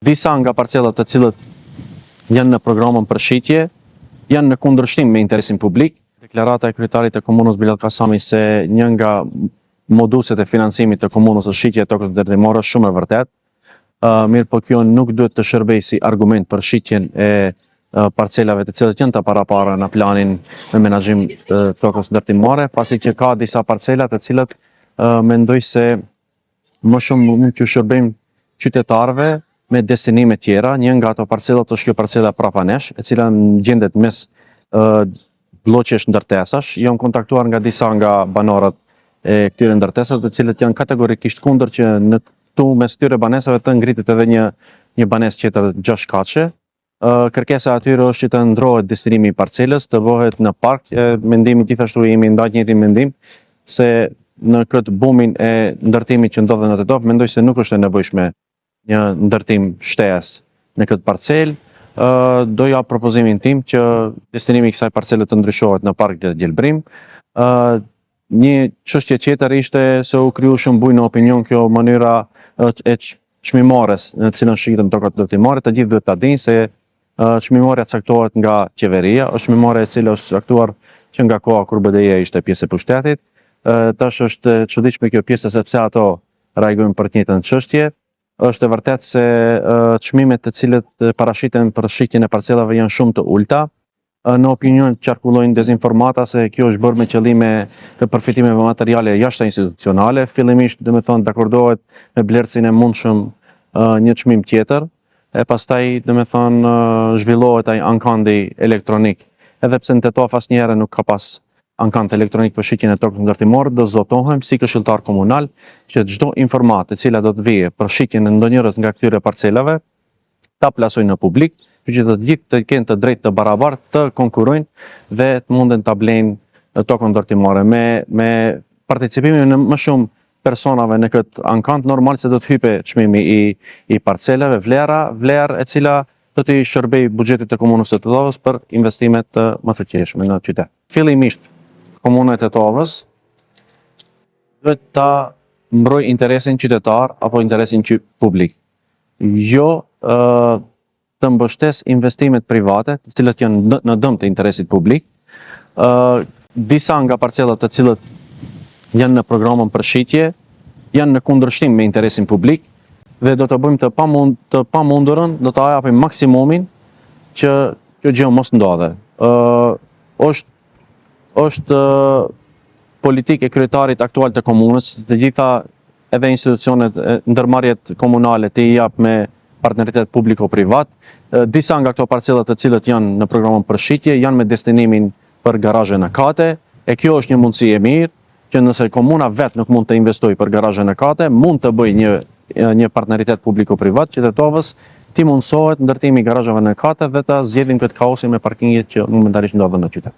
Disa nga parcelat të cilët janë në programën për shitje, janë në kundërshtim me interesin publik. Deklarata e kryetarit të komunës Bilal Kasami se një nga moduset e financimit të komunës është shitje e tokës ndërtimore shumë e vërtet. Mirë po kjo nuk duhet të shërbej si argument për shitjen e parcelave të cilët janë të parapara në planin me menaxhim të tokës ndërtimore, pasi që ka disa parcelat të cilët mendoj se më shumë mund të shërbejmë qytetarëve me destinime tjera. Një nga ato parcelat është kjo parcela prapa nesh, e cila gjendet mes bloqesh ndërtesash. Jam kontaktuar nga disa nga banorët e këtyre ndërtesave, të cilët janë kategorikisht kundër që në këtu mes këtyre banesave të ngritet edhe një banesë tjetër 6 katëshe. Kërkesa atyre është që të ndrohet destinimi i parcelës, të bëhet në park. Mendimi gjithashtu jemi ndaj njëri mendim se në këtë bumin e ndërtimit që ndodhet në Tetov, mendoj se nuk është e nevojshme një ndërtim shtesë në këtë parcel. Do ja propozimin tim që destinimi i kësaj parcele të ndryshohet në park dhe Gjelbrim. Një çështje tjetër ishte se u kriju shumë bujë në opinion kjo mënyra e çmimores në cilën shiten tokat ndërtimore. Të gjithë duhet ta dinë se çmimorja caktohet nga qeveria, është çmimore e cila është caktuar që nga koha kur BDI-ja ishte pjesë e pushtetit. Tash është e çuditshme kjo pjesë sepse ato reagojnë për të njëjtën çështje. Është e vërtetë se çmimet të cilët parashiten për shitjen e parcelave janë shumë të ulta. Në opinion qarkullojnë dezinformata se kjo është bërë me qëllime të përfitimeve materiale jashtë institucionale. Fillimisht, domethënë, dakordohet me blerësin e mundshëm një çmim tjetër, e pastaj, domethënë, zhvillohet ai ankandi elektronik. Edhe pse në Tetov asnjëherë nuk ka pas ankand elektronik për shitjen e tokës ndërtimore, do zotohem si këshilltar komunal që çdo informatë e cila do të vijë për shitjen e ndonjërs nga këtyre parcelave ta plasoj në publik, që të gjithë të kenë të drejtë të barabartë të konkurrojnë dhe të munden ta blejnë tokën ndërtimore. Me participimin e më shumë personave në këtë ankand, normal se do të hype çmimi i parcelave, vlerë e cila do të shërbej buxhetit të komunës së Tetovës për investimet më të qeshme në qytet. Fillimisht, komuna e Tetovës duhet ta mbrojë interesin qytetar apo interesin publik. Jo të mbështes investimet private, të cilët janë në dëm të interesit publik. Disa nga parcelat të cilët janë në programën për shitje janë në kundërshtim me interesin publik dhe do të bëjmë të pamundurën, do të japim maksimumin që kjo gjë mos ndodhe. Është politikë e kryetarit aktual të komunës, të gjitha edhe institucionet ndërmarrjet komunale të i jap me partneritet publiko-privat. Disa nga këto parcelat të cilët janë në programën për shitje janë me destinimin për garazhe në kate, e kjo është një mundësi e mirë që nëse komuna vetë nuk mund të investojë për garazhe në kate, mund të bëjë një partneritet publiko-privat që Tetovës ti mundsohet ndërtimi i garazheve në kate dhe ta zgjedhim këtë kaosin me parkinget që momentarisht ndodhen në qytet.